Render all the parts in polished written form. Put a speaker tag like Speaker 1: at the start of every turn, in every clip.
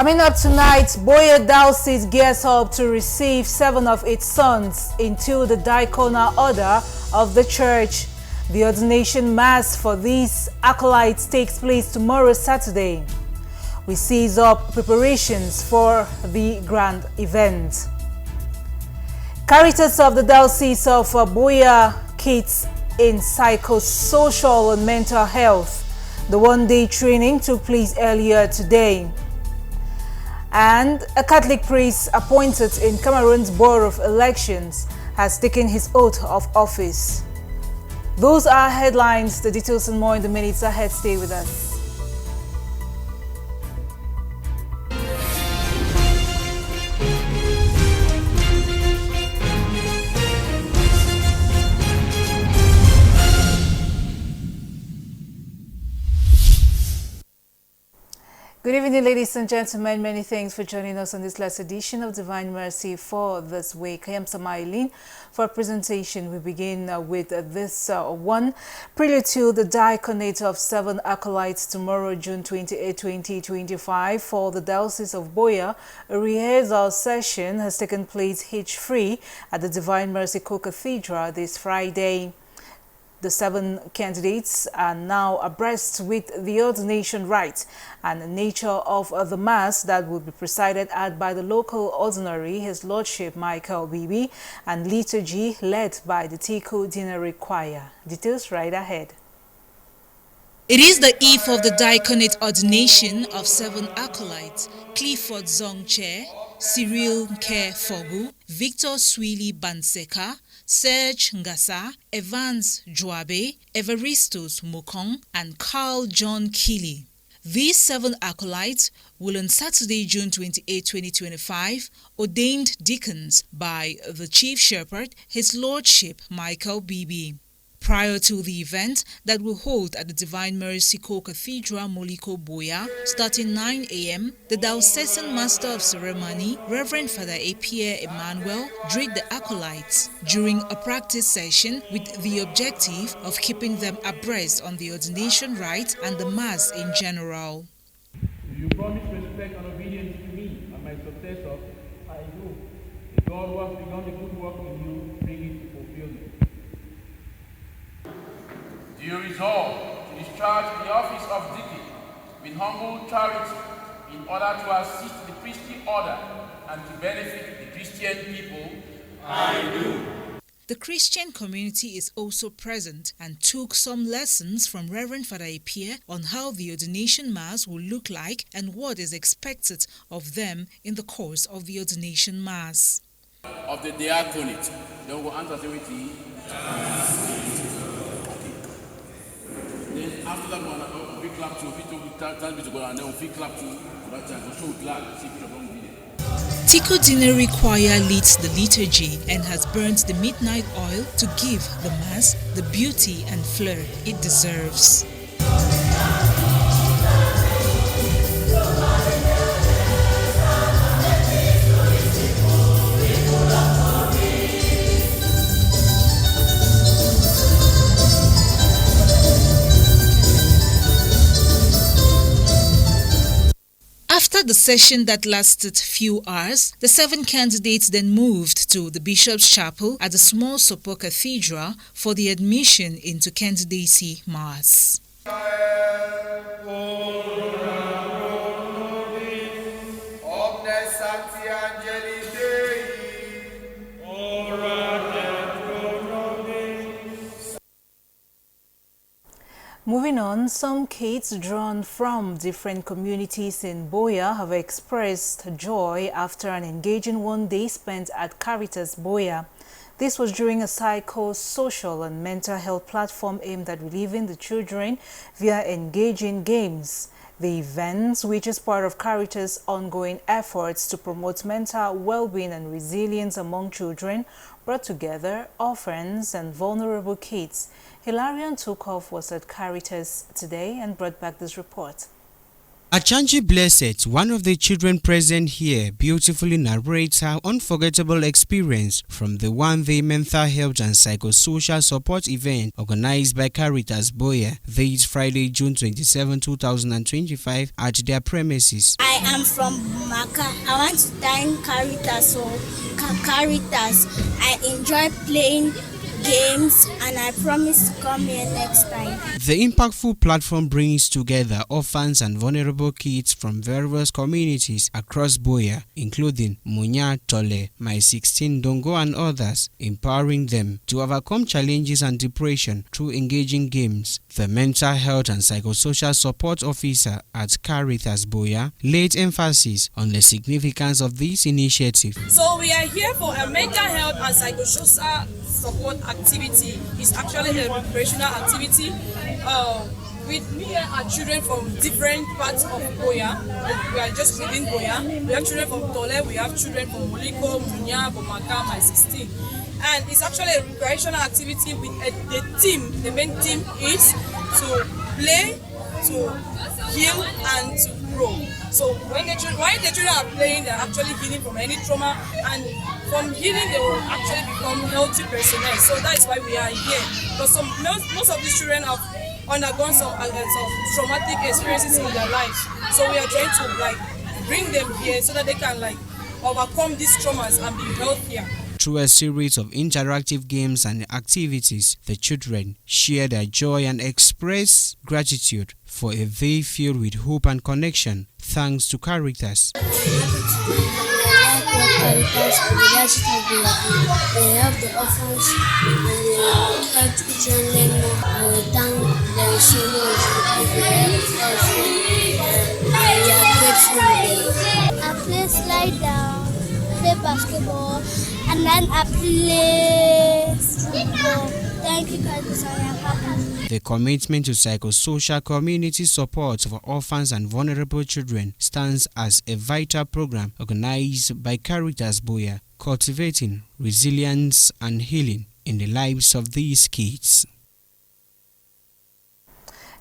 Speaker 1: Coming up tonight, Boya Diocese gears up to receive 7 of its sons into the diaconal order of the church. The ordination mass for these acolytes takes place tomorrow, Saturday. We seize up preparations for the grand event. Caritas of the Diocese of Boya kits in psychosocial and mental health. The one-day training took place earlier today. And a Catholic priest appointed in Cameroon's Board of Elections has taken his oath of office. Those are headlines. The details and more in the minutes ahead. Stay with us. Good evening, ladies and gentlemen. Many thanks for joining us on this last edition of Divine Mercy for this week. I am Samailin. For a presentation, we begin with this one. Prelude to the diaconate of 7 acolytes tomorrow, June 28, 2025, for the Diocese of Boya. A rehearsal session has taken place hitch-free at the Divine Mercy Co-Cathedral this Friday. The 7 candidates are now abreast with the ordination rite and the nature of the Mass that will be presided at by the local ordinary, His Lordship Michael Bibi, and liturgy led by the Tico Dinari Choir. Details right ahead.
Speaker 2: It is the eve of the diaconate ordination of 7 acolytes: Clifford Zongche, Cyril Nke Fogu, Victor Swili Banseka, Serge Ngasa, Evans Joabe, Evaristos Mokong, and Carl John Keeley. These 7 acolytes will on Saturday, June 28, 2025, ordained deacons by the Chief Shepherd, His Lordship Michael Bibi. Prior to the event that will hold at the Divine Mercy Co-Cathedral, Moliko Boya, starting 9 a.m., the Diocesan Master of Ceremony, Reverend Father A.Pierre Emmanuel, greeted the acolytes during a practice session with the objective of keeping them abreast on the ordination rite and the Mass in general.
Speaker 3: You promise respect and obedience to me and my successor? I do. The God who has begun the good work in you, bring it to fulfillment. Do you resolve to discharge the office of deacon with humble charity in order to assist the priestly order and to benefit the Christian people? I do.
Speaker 2: The Christian community is also present and took some lessons from Reverend Father Pierre on how the ordination Mass will look like and what is expected of them in the course of the ordination Mass.
Speaker 3: Of the diaconate, then we'll answer with you. Then after that one, we clap to tell me to go and then we clap to that time. So glad see people don't be there.
Speaker 2: Tico Dinari Choir leads the liturgy and has burnt the midnight oil to give the Mass the beauty and flair it deserves. After the session that lasted few hours, the 7 candidates then moved to the Bishop's Chapel at the small Sopo Cathedral for the admission into candidacy Mass.
Speaker 1: Moving on, some kids drawn from different communities in Boya have expressed joy after an engaging one-day spent at Caritas Boya. This was during a psycho-social and mental health platform aimed at relieving the children via engaging games. The event, which is part of Caritas' ongoing efforts to promote mental well-being and resilience among children, brought together orphans and vulnerable kids. Hilarion Tukov was at Caritas today and brought back this report.
Speaker 4: Achanji Blessed, one of the children present here, beautifully narrates her unforgettable experience from the one-day mental health and psychosocial support event organized by Caritas Boya this Friday, June 27, 2025 at their premises.
Speaker 5: I am from Maka. I want to thank Caritas. So Caritas, I enjoy playing games and I promise to come here next time.
Speaker 4: The impactful platform brings together orphans and vulnerable kids from various communities across Boya, including Munya, Tole, My 16, Dongo and others, empowering them to overcome challenges and depression through engaging games. The mental health and psychosocial support officer at Caritas Boya laid emphasis on the significance of this initiative.
Speaker 6: So we are here for a mental health and psychosocial support activity. It's actually a recreational activity. With me are children from different parts of Boya. We are just within Boya. We have children from Tole, we have children from Moliko, Munya, Bomaka, My 16. And it's actually a recreational activity with the team. The main team is to play, to heal, and to grow. So when the children are playing, they're actually healing from any trauma, and from healing they will actually become healthy personnel. So that's why we are here. Because most of these children have undergone some traumatic experiences in their lives. So we are trying to bring them here so that they can overcome these traumas and be healthier.
Speaker 4: Through a series of interactive games and activities, the children share their joy and express gratitude for a day filled with hope and connection, thanks to Caritas.
Speaker 5: They help the orphans and they help children. I thank them so much. We are grateful. I play slide down, play basketball, and then I play football. Thank you, guys.
Speaker 4: The commitment to psychosocial community support for orphans and vulnerable children stands as a vital program organized by Caritas Boya, cultivating resilience and healing in the lives of these kids.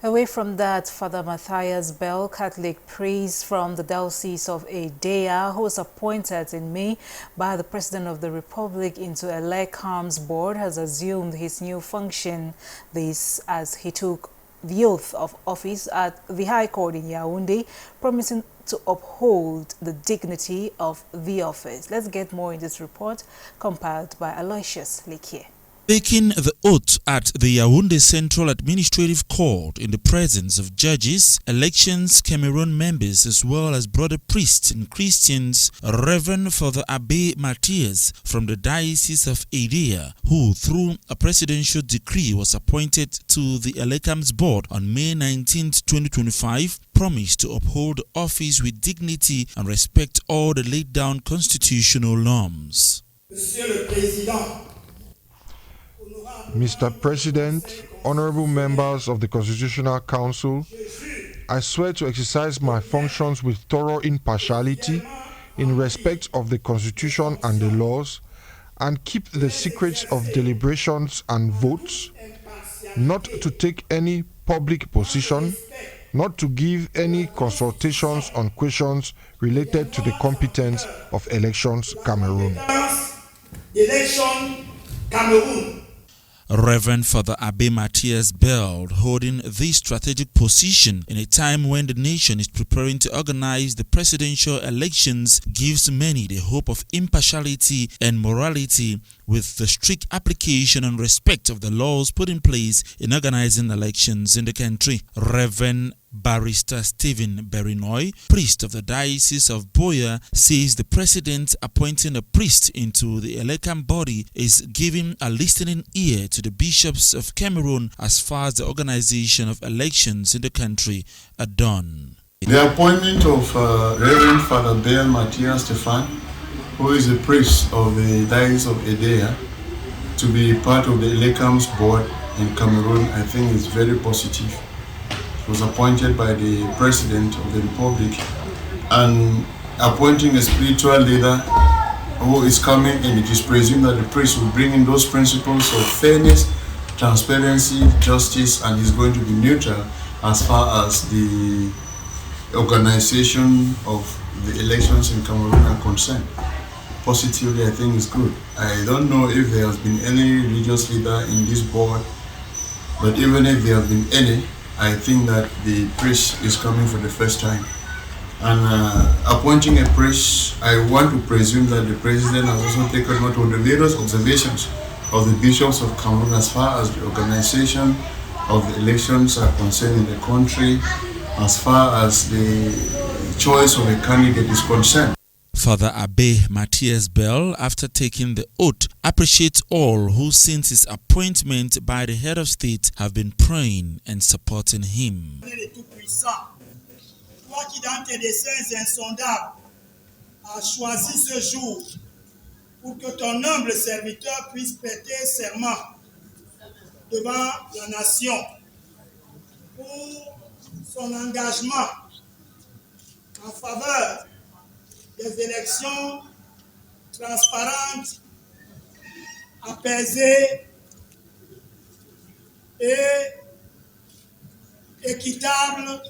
Speaker 1: Away from that, Father Matthias Bell, Catholic priest from the Diocese of Edea, who was appointed in May by the President of the Republic into a LECAMS board, has assumed his new function. This as he took the oath of office at the High Court in Yaoundé, promising to uphold the dignity of the office. Let's get more in this report compiled by Aloysius Lekier.
Speaker 7: Taking the oath at the Yaoundé Central Administrative Court in the presence of judges, elections, Cameroon members, as well as brother priests and Christians, Reverend Father Abbé Matthias from the Diocese of Edea, who through a presidential decree was appointed to the LECAMS board on May 19, 2025, promised to uphold the office with dignity and respect all the laid down constitutional norms.
Speaker 8: Monsieur le Président,
Speaker 9: Mr. President, honorable members of the Constitutional Council, I swear to exercise my functions with thorough impartiality in respect of the Constitution and the laws, and keep the secrets of deliberations and votes, not to take any public position, not to give any consultations on questions related to the competence of Elections Cameroon.
Speaker 8: Election Cameroon.
Speaker 7: Reverend Father Abbé Matthias Bell, holding this strategic position in a time when the nation is preparing to organize the presidential elections, gives many the hope of impartiality and morality with the strict application and respect of the laws put in place in organizing elections in the country. Reverend Barrister Stephen Berinoy, priest of the Diocese of Boya, says the president appointing a priest into the LECAM body is giving a listening ear to the bishops of Cameroon as far as the organization of elections in the country are done.
Speaker 10: The appointment of Reverend Father Bell Matthias Stefan, who is a priest of the Diocese of Edea, to be part of the LECAMS board in Cameroon, I think is very positive. Was appointed by the President of the Republic, and appointing a spiritual leader who is coming in. It is presumed that the priest will bring in those principles of fairness, transparency, justice, and is going to be neutral as far as the organization of the elections in Cameroon are concerned. Positively, I think it's good. I don't know if there has been any religious leader in this board, but even if there have been any, I think that the priest is coming for the first time. And appointing a priest, I want to presume that the president has also taken note of the various observations of the bishops of Cameroon as far as the organization of the elections are concerned in the country, as far as the choice of a candidate is concerned.
Speaker 7: Father Abbé Matthias Bell, after taking the oath, appreciates all who since his appointment by the head of state have been praying and supporting him.
Speaker 8: Toi qui dans tes desseins insondables as choisi ce jour pour que ton humble serviteur puisse prêter serment devant la nation pour son engagement en faveur des élections transparentes, apaisées et équitables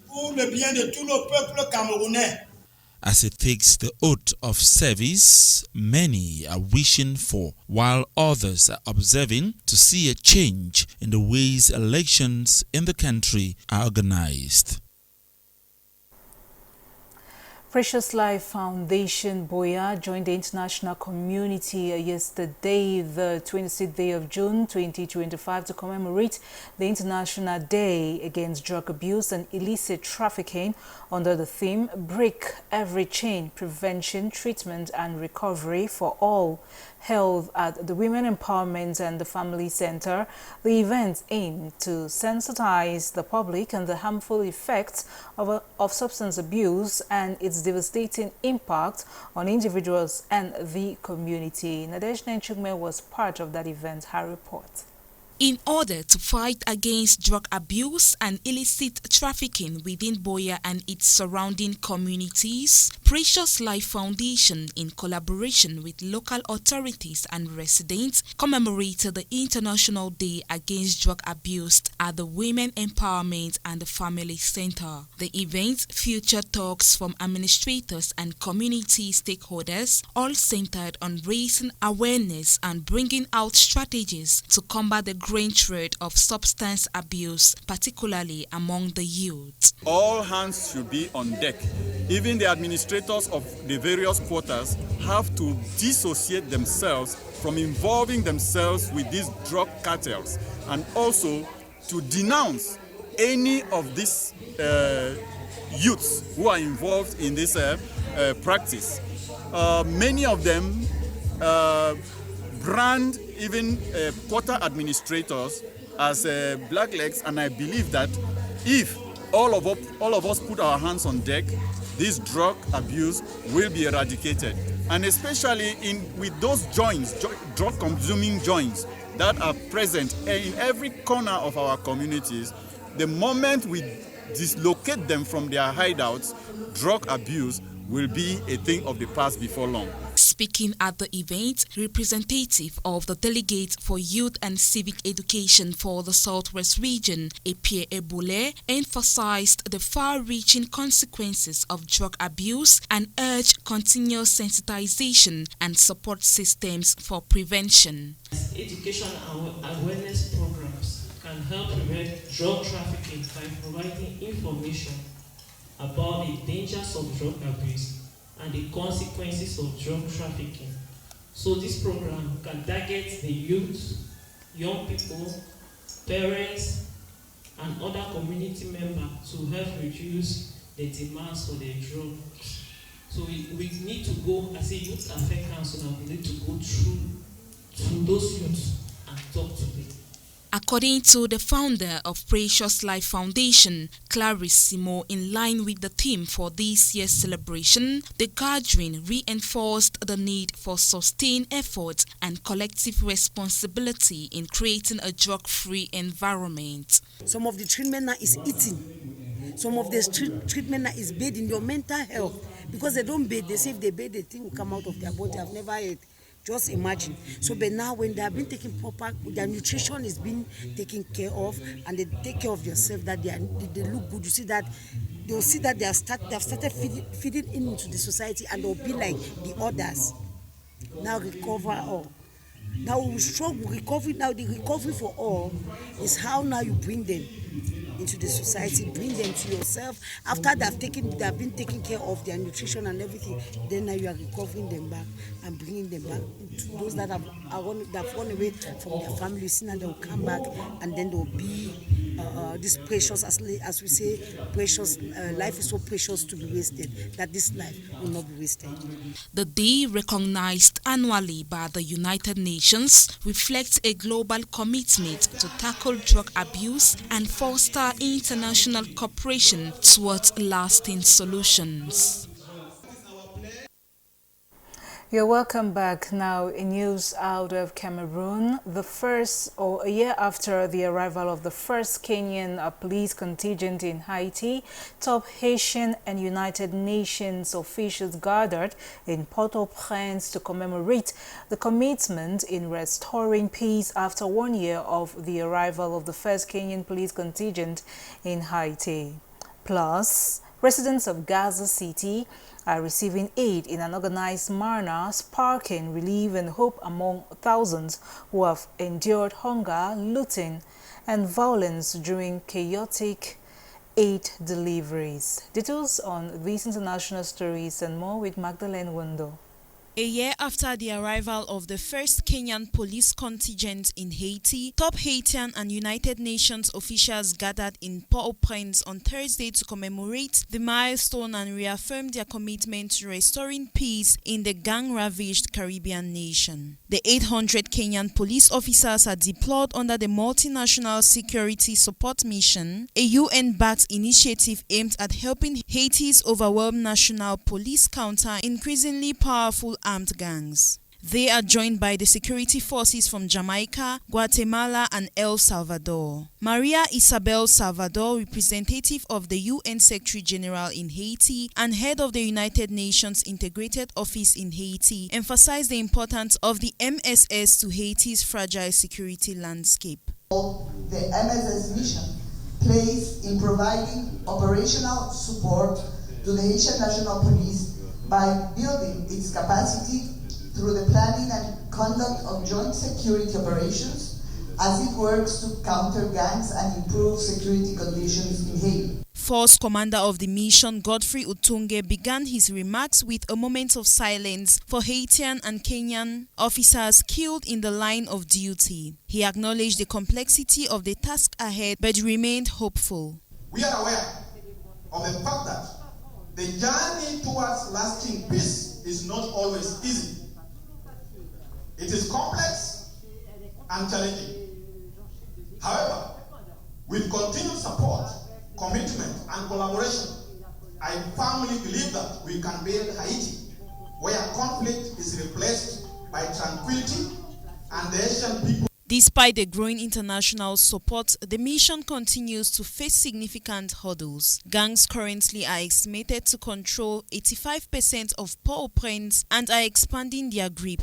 Speaker 8: pour le bien de tout le peuple camerounais.
Speaker 7: As he takes the oath of service, many are wishing for, while others are observing to see a change in the ways elections in the country are organized.
Speaker 1: Precious Life Foundation Buea joined the international community yesterday, the 26th day of June 2025, to commemorate the International Day Against Drug Abuse and Illicit Trafficking under the theme Break Every Chain, Prevention, Treatment and Recovery for All, held at the Women Empowerment and the Family Center. The event aimed to sensitize the public on the harmful effects of substance abuse and its devastating impact on individuals and the community. Nadezhda Nchugme was part of that event. Her report.
Speaker 2: In order to fight against drug abuse and illicit trafficking within Buea and its surrounding communities, Precious Life Foundation, in collaboration with local authorities and residents, commemorated the International Day Against Drug Abuse at the Women Empowerment and the Family Center. The event featured talks from administrators and community stakeholders, all centered on raising awareness and bringing out strategies to combat the growing threat of substance abuse, particularly among the youth.
Speaker 11: All hands should be on deck. Even the administrators of the various quarters have to dissociate themselves from involving themselves with these drug cartels, and also to denounce any of these youths who are involved in this practice. Many of them brand even quarter administrators as blacklegs, and I believe that if all of us put our hands on deck, this drug abuse will be eradicated. And especially with those joints, drug-consuming joints that are present in every corner of our communities, the moment we dislocate them from their hideouts, drug abuse will be a thing of the past before long.
Speaker 2: Speaking at the event, representative of the Delegate for Youth and Civic Education for the Southwest Region, Epie Ebule, emphasized the far-reaching consequences of drug abuse and urged continuous sensitization and support systems for prevention.
Speaker 12: Education and awareness programs can help prevent drug trafficking by providing information about the dangers of drug abuse and the consequences of drug trafficking. So this program can target the youth, young people, parents, and other community members to help reduce the demands for the drugs. So we need to go, as a youth affairs counselor, we need to go through to those youths and talk to them.
Speaker 2: According to the founder of Precious Life Foundation, Clarice Simo, in line with the theme for this year's celebration, the gathering reinforced the need for sustained efforts and collective responsibility in creating a drug-free environment.
Speaker 13: Some of the treatment now is eating. Some of the treatment now is based in your mental health. Because they don't bathe, they say if they bathe, the thing will come out of their body. I've never heard. Just imagine. So, but now when they have been taking proper, their nutrition is being taken care of, and they take care of yourself, that they look good. You see that they'll see that they have started feeding into the society, and they'll be like the others. Now recover all. Now we struggle recovery. Now the recovery for all is how now you bring them into the society, bring them to yourself. After they have been taking care of their nutrition and everything, then now you are recovering them back and bringing them back to those that have run away from their families. Now they will come back, and then they will be this precious, as we say, precious. Life is so precious to be wasted that this life will not be wasted.
Speaker 2: The day, recognized annually by the United Nations, reflects a global commitment to tackle drug abuse and foster international cooperation towards lasting solutions.
Speaker 1: You're welcome back. Now, in news out of Cameroon, a year after the arrival of the first Kenyan police contingent in Haiti, top Haitian and United Nations officials gathered in Port-au-Prince to commemorate the commitment in restoring peace after 1 year of the arrival of the first Kenyan police contingent in Haiti. Plus, residents of Gaza City are receiving aid in an organized manner, sparking relief and hope among thousands who have endured hunger, looting, and violence during chaotic aid deliveries. Details on these international stories and more with Magdalene Wendo.
Speaker 2: A year after the arrival of the first Kenyan police contingent in Haiti, top Haitian and United Nations officials gathered in Port-au-Prince on Thursday to commemorate the milestone and reaffirm their commitment to restoring peace in the gang-ravaged Caribbean nation. The 800 Kenyan police officers are deployed under the Multinational Security Support Mission, a UN-backed initiative aimed at helping Haiti's overwhelmed national police counter increasingly powerful armed gangs. They are joined by the security forces from Jamaica, Guatemala, and El Salvador. Maria Isabel Salvador, representative of the UN Secretary General in Haiti and head of the United Nations Integrated Office in Haiti, emphasized the importance of the MSS to Haiti's fragile security landscape.
Speaker 14: The MSS mission plays in providing operational support to the Haitian National Police by building its capacity through the planning and conduct of joint security operations as it works to counter gangs and improve security conditions in Haiti.
Speaker 2: Force Commander of the mission, Godfrey Utunge, began his remarks with a moment of silence for Haitian and Kenyan officers killed in the line of duty. He acknowledged the complexity of the task ahead but remained hopeful.
Speaker 15: We are aware of the fact that the journey towards lasting peace is not always easy. It is complex and challenging. However, with continued support, commitment, and collaboration, I firmly believe that we can build Haiti, where conflict is replaced by tranquility and the Haitian people.
Speaker 2: Despite the growing international support, the mission continues to face significant hurdles. Gangs currently are estimated to control 85% of Port-au-Prince and are expanding their grip.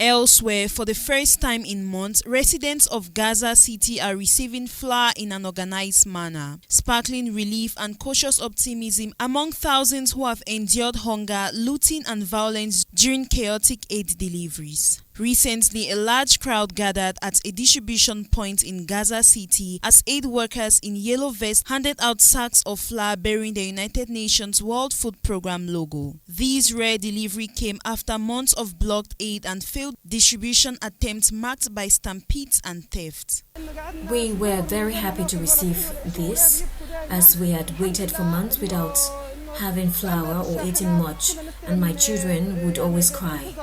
Speaker 2: Elsewhere, for the first time in months, residents of Gaza City are receiving flour in an organized manner, sparkling relief and cautious optimism among thousands who have endured hunger, looting, and violence during chaotic aid deliveries. Recently, a large crowd gathered at a distribution point in Gaza City as aid workers in yellow vests handed out sacks of flour bearing the United Nations World Food Programme logo. This rare delivery came after months of blocked aid and failed distribution attempts marked by stampedes and theft.
Speaker 16: We were very happy to receive this, as we had waited for months without having flour or eating much, and my children would always cry.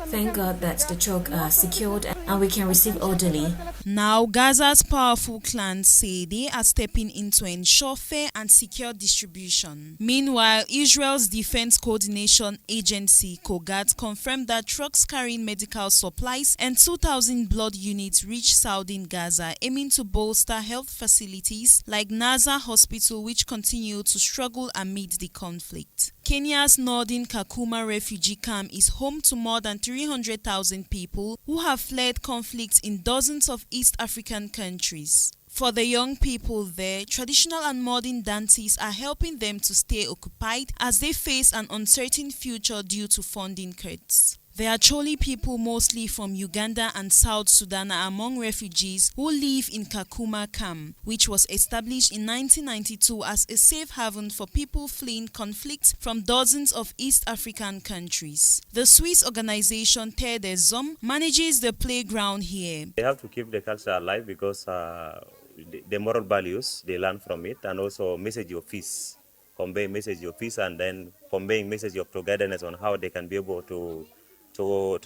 Speaker 16: Thank God that the truck are secured and we can receive orderly.
Speaker 2: Now, Gaza's powerful clans say they are stepping in to ensure fair and secure distribution. Meanwhile, Israel's Defense Coordination Agency, COGAT, confirmed that trucks carrying medical supplies and 2,000 blood units reached southern Gaza, aiming to bolster health facilities like Nazar Hospital, which continue to struggle amid the conflict. Kenya's northern Kakuma refugee camp is home to more than 300,000 people who have fled conflicts in dozens of East African countries. For the young people there, traditional and modern dances are helping them to stay occupied as they face an uncertain future due to funding cuts. The Acholi people, mostly from Uganda and South Sudan, are among refugees who live in Kakuma camp, which was established in 1992 as a safe haven for people fleeing conflicts from dozens of East African countries. The Swiss organization Terre des Hommes manages the playground here.
Speaker 17: They have to keep the culture alive because the moral values they learn from it, and also message of peace, convey message of peace, and then conveying message of togetherness on how they can be able to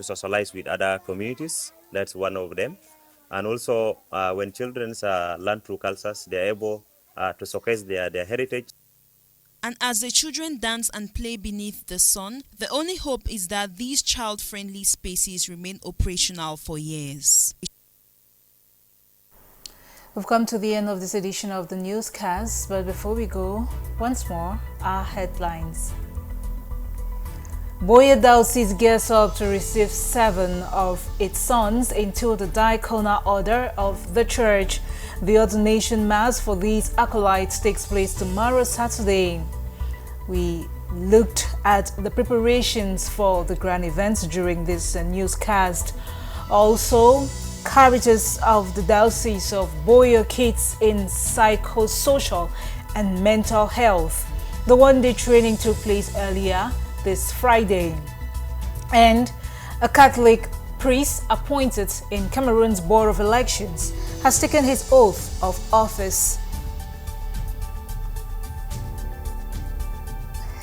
Speaker 17: socialize with other communities. That's one of them. And also when children learn through cultures, they're able to showcase their heritage.
Speaker 2: And as the children dance and play beneath the sun, the only hope is that these child-friendly spaces remain operational for years.
Speaker 1: We've come to the end of this edition of the newscast, but before we go, once more, our headlines. Buea Diocese gears up to receive 7 of its sons into the diaconal order of the church. The ordination mass for these acolytes takes place tomorrow, Saturday. We looked at the preparations for the grand events during this newscast. Also, Caritas of the Diocese of Buea Kids in psychosocial and mental health. The one-day training took place earlier this Friday. And a Catholic priest appointed in Cameroon's Board of Elections has taken his oath of office.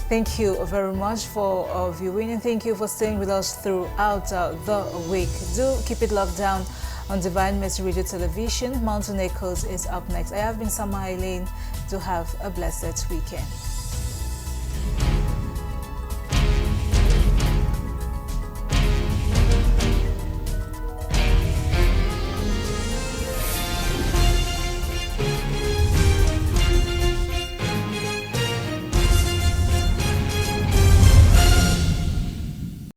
Speaker 1: Thank you very much for viewing, and thank you for staying with us throughout the week. Do keep it locked down on Divine Mercy Radio Television. Mountain Echoes is up next. I have been Sama Eileen. Do have a blessed weekend.